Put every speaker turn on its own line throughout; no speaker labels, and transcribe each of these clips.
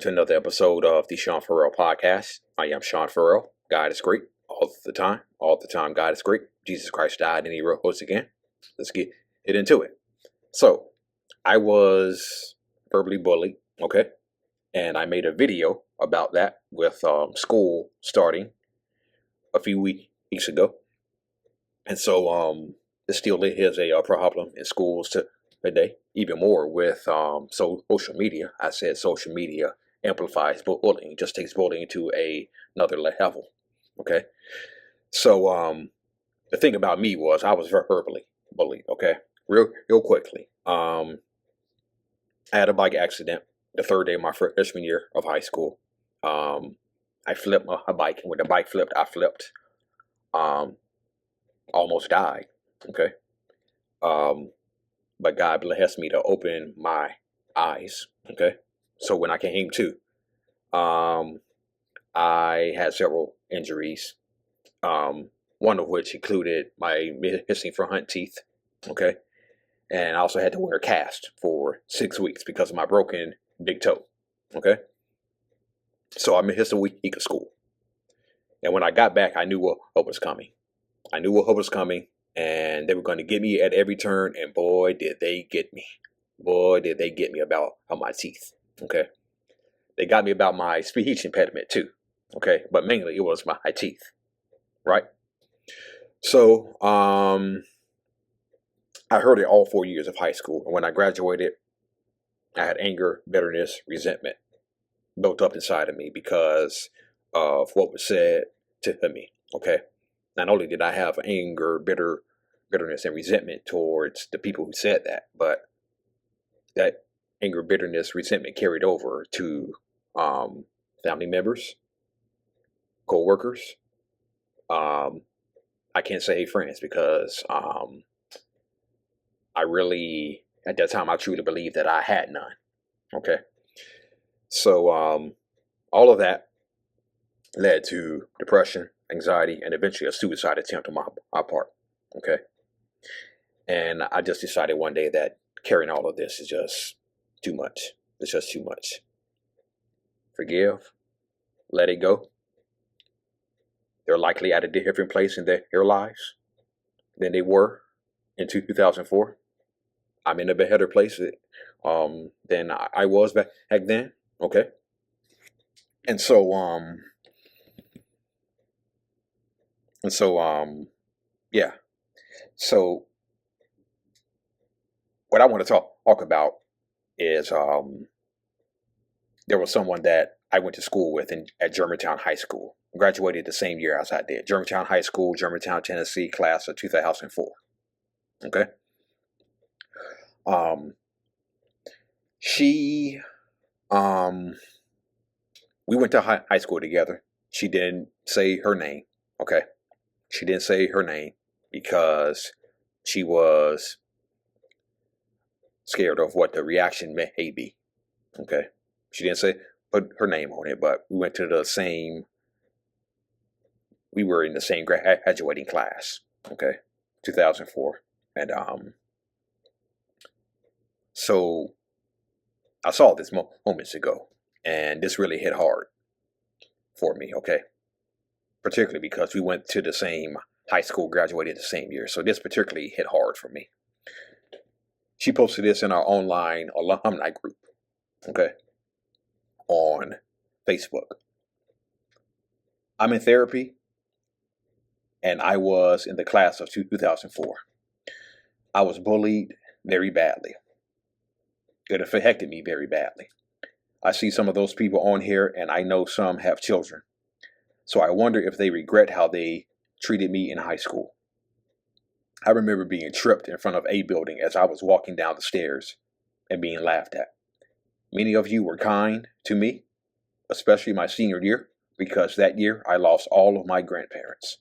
to another episode of the Sean Farrell Podcast. I am Sean Farrell. God is great all the time. All the time, God is great. Jesus Christ died and he rose again. Let's get into it. So, I was verbally bullied, okay? And I made a video about that with school starting a few weeks ago. And so, it still is a problem in schools today, even more with social media. I said social media amplifies bullying, just takes bullying to another level. Okay, so the thing about me was I was verbally bullied. Okay, real quickly. I had a bike accident the third day of my freshman year of high school. I flipped my bike, and when the bike flipped, I flipped. Almost died. Okay. But God blessed me to open my eyes. Okay. So when I came to, I had several injuries. One of which included my missing front teeth. Okay. And I also had to wear a cast for 6 weeks because of my broken big toe. Okay. So I missed a week of school. And when I got back, I knew what was coming. I knew what was coming. And they were going to get me at every turn, and boy, did they get me. Boy, did they get me about my teeth, okay? They got me about my speech impediment, too, okay? But mainly, it was my teeth, right? So, I heard it all 4 years of high school, and when I graduated, I had anger, bitterness, resentment built up inside of me because of what was said to me, okay? Not only did I have anger, bitterness, and resentment towards the people who said that, but that anger, bitterness, resentment carried over to family members, co-workers. I can't say friends because I really, at that time, I truly believed that I had none. Okay. So all of that led to depression, anxiety, and eventually a suicide attempt on my part. Okay. And I just decided one day that carrying all of this is just too much. It's just too much. Forgive. Let it go. They're likely at a different place in their lives than they were in 2004. I'm in a better place than I was back then. Okay. And so, yeah. So what I want to talk about is there was someone that I went to school with at Germantown High School. Graduated the same year as I did. Germantown High School, Germantown, Tennessee, class of 2004. Okay. We went to high school together. She didn't say her name. Okay. She didn't say her name because she was scared of what the reaction may be. Okay. She didn't put her name on it, but we went to we were in the same graduating class. Okay. 2004. And so I saw this moments ago, and this really hit hard for me. Okay. Particularly because we went to the same high school, graduated the same year. So this particularly hit hard for me. She posted this in our online alumni group, okay, on Facebook. I'm in therapy, and I was in the class of 2004. I was bullied very badly. It affected me very badly. I see some of those people on here, and I know some have children. So I wonder if they regret how they treated me in high school. I remember being tripped in front of a building as I was walking down the stairs and being laughed at. Many of you were kind to me, especially my senior year, because that year I lost all of my grandparents.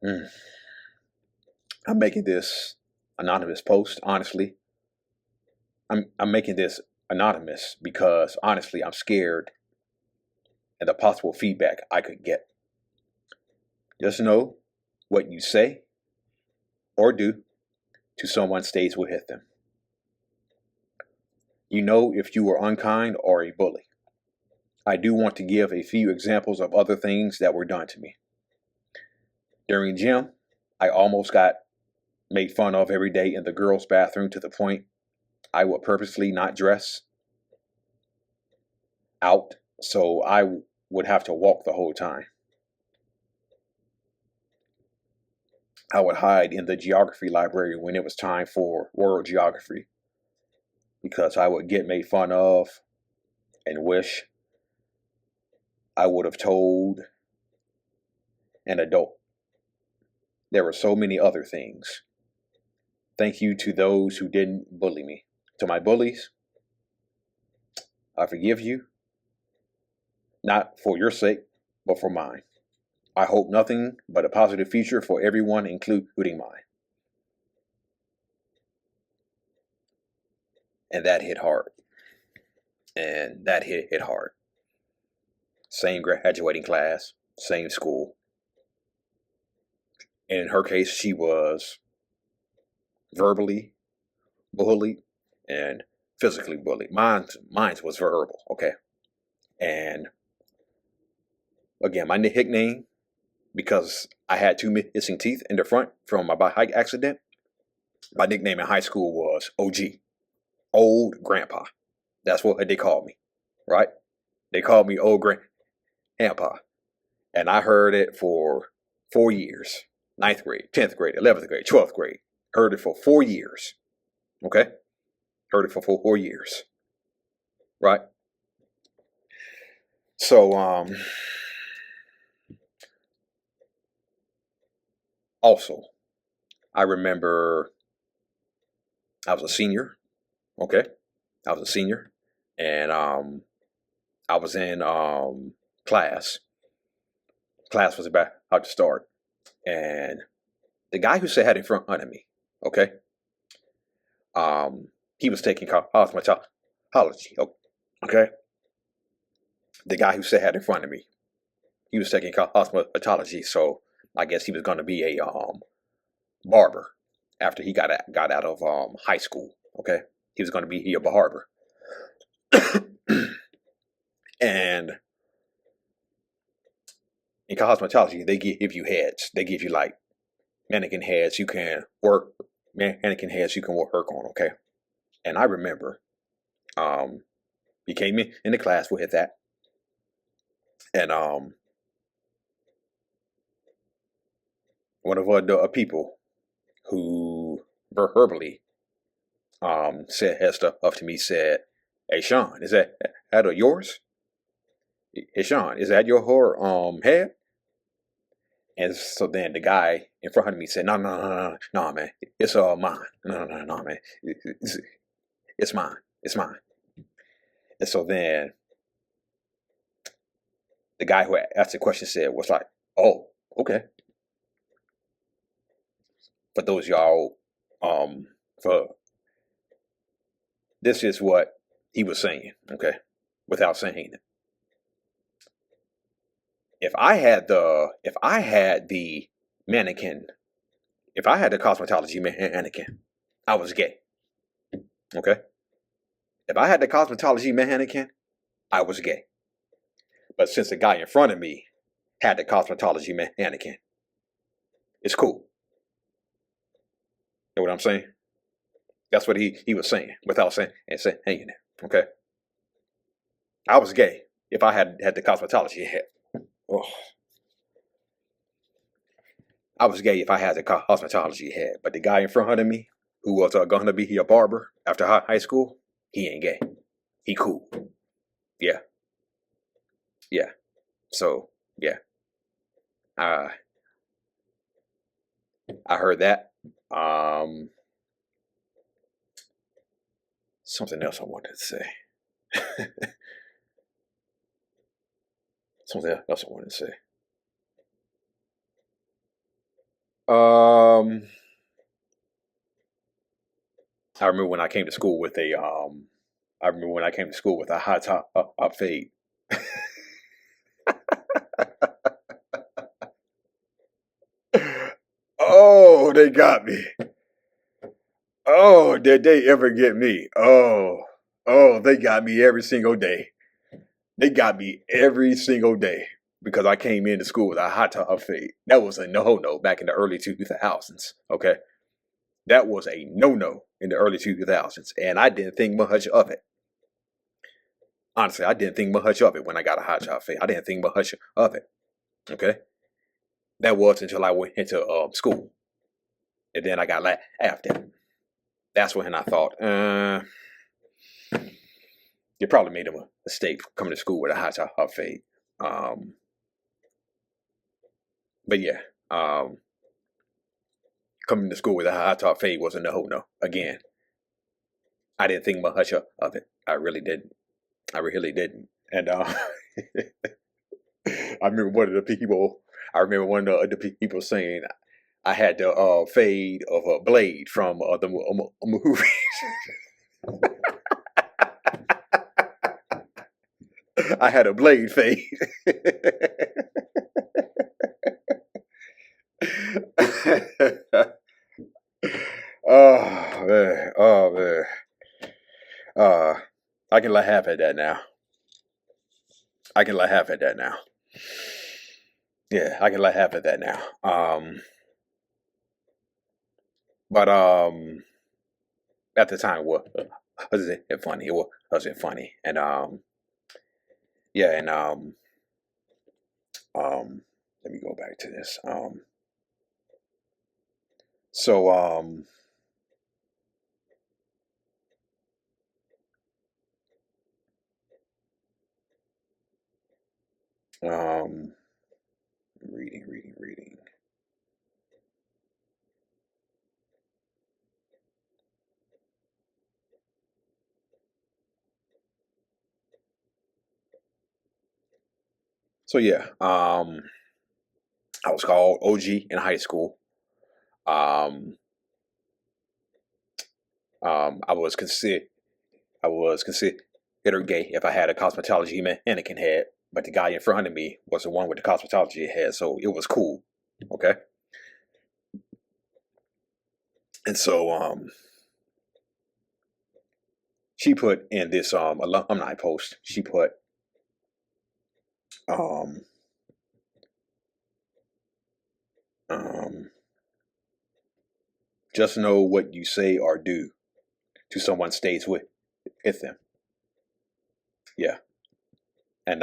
I'm making this anonymous post, honestly. I'm making this anonymous because, honestly, I'm scared and the possible feedback I could get. Just know what you say or do to someone stays with them. You know if you were unkind or a bully. I do want to give a few examples of other things that were done to me. During gym, I almost got made fun of every day in the girls' bathroom to the point I would purposely not dress out so I would have to walk the whole time. I would hide in the geography library when it was time for world geography because I would get made fun of and wish I would have told an adult. There were so many other things. Thank you to those who didn't bully me. To my bullies, I forgive you, not for your sake, but for mine. I hope nothing but a positive future for everyone, including mine. And that hit hard. And that hit hard. Same graduating class, same school. And in her case, she was verbally bullied and physically bullied. Mine was verbal, okay? And again, my nickname, because I had two missing teeth in the front from my bike accident, my nickname in high school was OG, Old Grandpa. That's what they called me, right? They called me Old Grandpa. And I heard it for 4 years. 9th grade, 10th grade, 11th grade, 12th grade. Heard it for 4 years. Okay? Heard it for 4 years. Right? So, also, I remember I was a senior. Okay? I was a senior. And I was in class. Class was about to start. And the guy who sat in front of me, okay, he was taking cosmetology, okay. The guy who sat in front of me, he was taking cosmetology, so I guess he was going to be a barber after he got out of high school, okay. He was going to be a barber, and in cosmetology, they give you heads. They give you like mannequin heads you can work, mannequin heads you can work on, okay? And I remember he came in the class with that. And one of the people who verbally said stuff to me said, "Hey Sean, is that yours? Hey Sean, is that your head?" And so then the guy in front of me said, no, man, it's mine. No, man, it's mine. It's mine. And so then the guy who asked the question was like, "Oh, okay." For those y'all, for this is what he was saying, okay, without saying it. If I had the mannequin, if I had the cosmetology mannequin, I was gay. Okay? If I had the cosmetology mannequin, I was gay. But since the guy in front of me had the cosmetology mannequin, it's cool. You know what I'm saying? That's what he was saying without saying it. Okay? I was gay if I had the cosmetology head. Oh. I was gay if I had the cosmetology head, but the guy in front of me, who was going to be a barber after high school, he ain't gay. He cool. Yeah. Yeah. So, yeah. I heard that. Something else I wanted to say. Something else I wanted to say. I remember when I came to school with a high top up fade. Oh, they got me. Oh, did they ever get me? Oh, Oh, they got me every single day. They got me every single day because I came into school with a hot top fade. That was a no back in the early 2000s. Okay. That was a no in the early 2000s. And I didn't think much of it. Honestly, I didn't think much of it when I got a hot top fade. I didn't think much of it. Okay. That was until I went into school. And then I got laughed at. That's when I thought, you probably made a mistake coming to school with a hot top fade. But yeah, coming to school with a hot top fade was a no. Again, I didn't think much of it. I really didn't. I really didn't. And I remember one of the people. I remember one of the people saying I had the fade of a blade from the movie. I had a blade fade. Oh man, oh man. I can laugh at that now. I can laugh at that now. Yeah, I can laugh at that now. But at the time, was it funny? It wasn't funny, and yeah, and let me go back to this. So reading. So yeah, I was called OG in high school. I was considered gay if I had a cosmetology mannequin head, but the guy in front of me was the one with the cosmetology head, so it was cool. Okay. And so she put in this alumni post, she put um just know what you say or do to someone stays with them. Yeah. And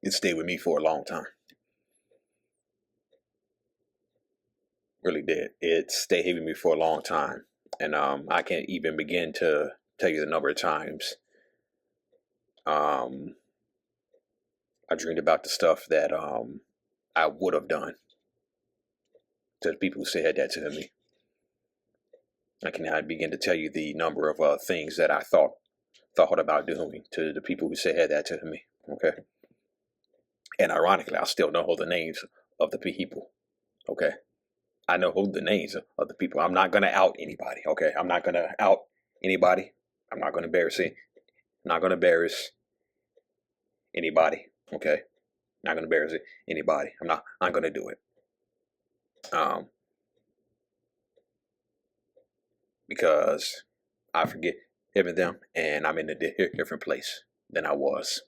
it stayed with me for a long time. Really did. It stayed with me for a long time. And I can't even begin to tell you the number of times I dreamed about the stuff that I would have done to the people who said that to me. I cannot begin to tell you the number of things that I thought about doing to the people who said that to me. Okay. And ironically, I still know all the names of the people. Okay. I know who the names of the people. I'm not going to out anybody. Okay. I'm not going to out anybody. I'm not going to embarrass it. I'm not going to embarrass anybody. Okay. Not going to embarrass anybody. I'm going to do it. Because I forget even them, and I'm in a different place than I was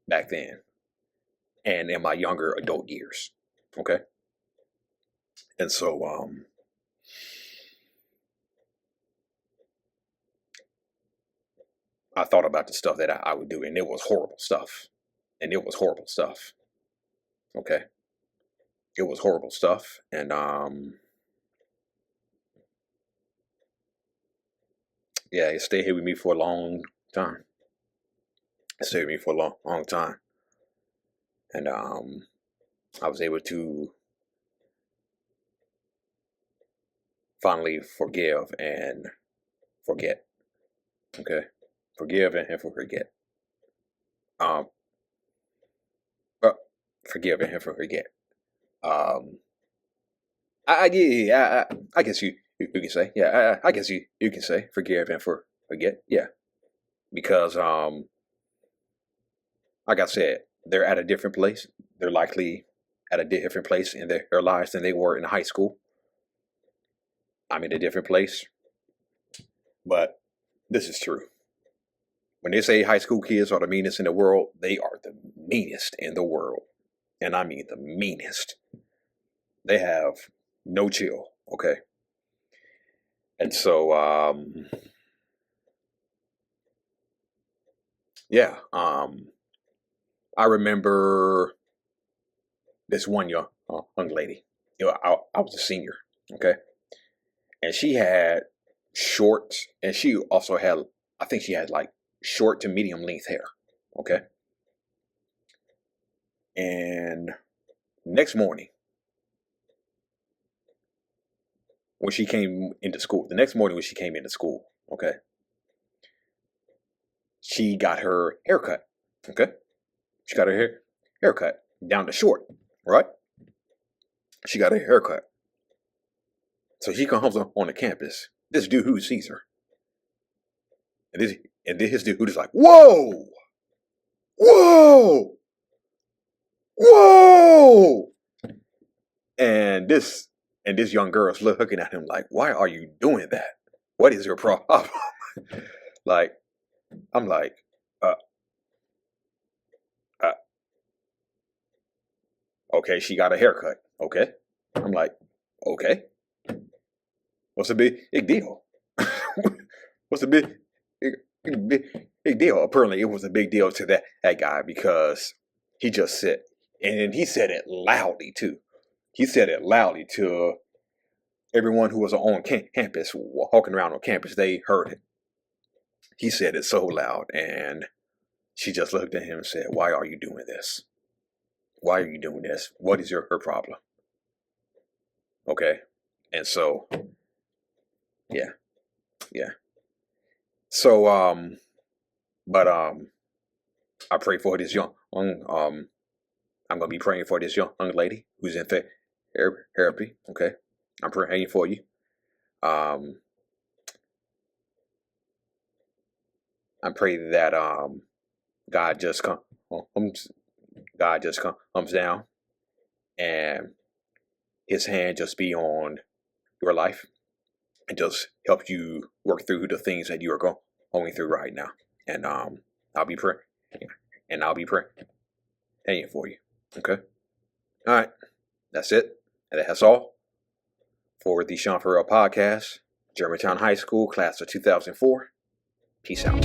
back then, and in my younger adult years. Okay, and so I thought about the stuff that I would do, and it was horrible stuff, Okay, it was horrible stuff, and yeah, it stayed here with me for a long time. It stayed with me for a long time, and I was able to finally forgive and forget. Okay, forgive and forget. Um, forgive and forget. I guess you can say, yeah. I guess you can say forgive and forget, yeah, because like I said, they're at a different place. They're likely at a different place in their lives than they were in high school. I'm in a different place. But this is true. When they say high school kids are the meanest in the world, they are the meanest in the world. And I mean the meanest. They have no chill, okay? And so, yeah, I remember this one young lady. I was a senior, okay? And she had short, and she also had, I think she had like short to medium length hair, okay? And next morning, when she came into school, okay, she got her haircut, okay? She got her haircut down to short, right? She got her haircut. So she comes on the campus. This dude who sees her. And this dude is like, whoa! Whoa! Whoa! And this young girl's looking at him like, why are you doing that? What is your problem? Like, I'm like, okay, she got a haircut. Okay. I'm like, okay. What's the big deal? What's the big deal? Apparently it was a big deal to that guy because he just said, and he said it loudly too. He said it loudly to everyone who was on campus, walking around on campus. They heard it. He said it so loud, and she just looked at him and said, why are you doing this? Why are you doing this? What is her problem? Okay. And so, yeah. So, I pray for this young, I'm going to be praying for this young lady who's in therapy. Okay. I'm praying for you. I pray that, God just comes down and his hand just be on your life and just help you work through the things that you are going through right now. And I'll be praying for you. Okay. All right. That's it. And that's all for the Sean Farrell podcast, Germantown High School, class of 2004. Peace out.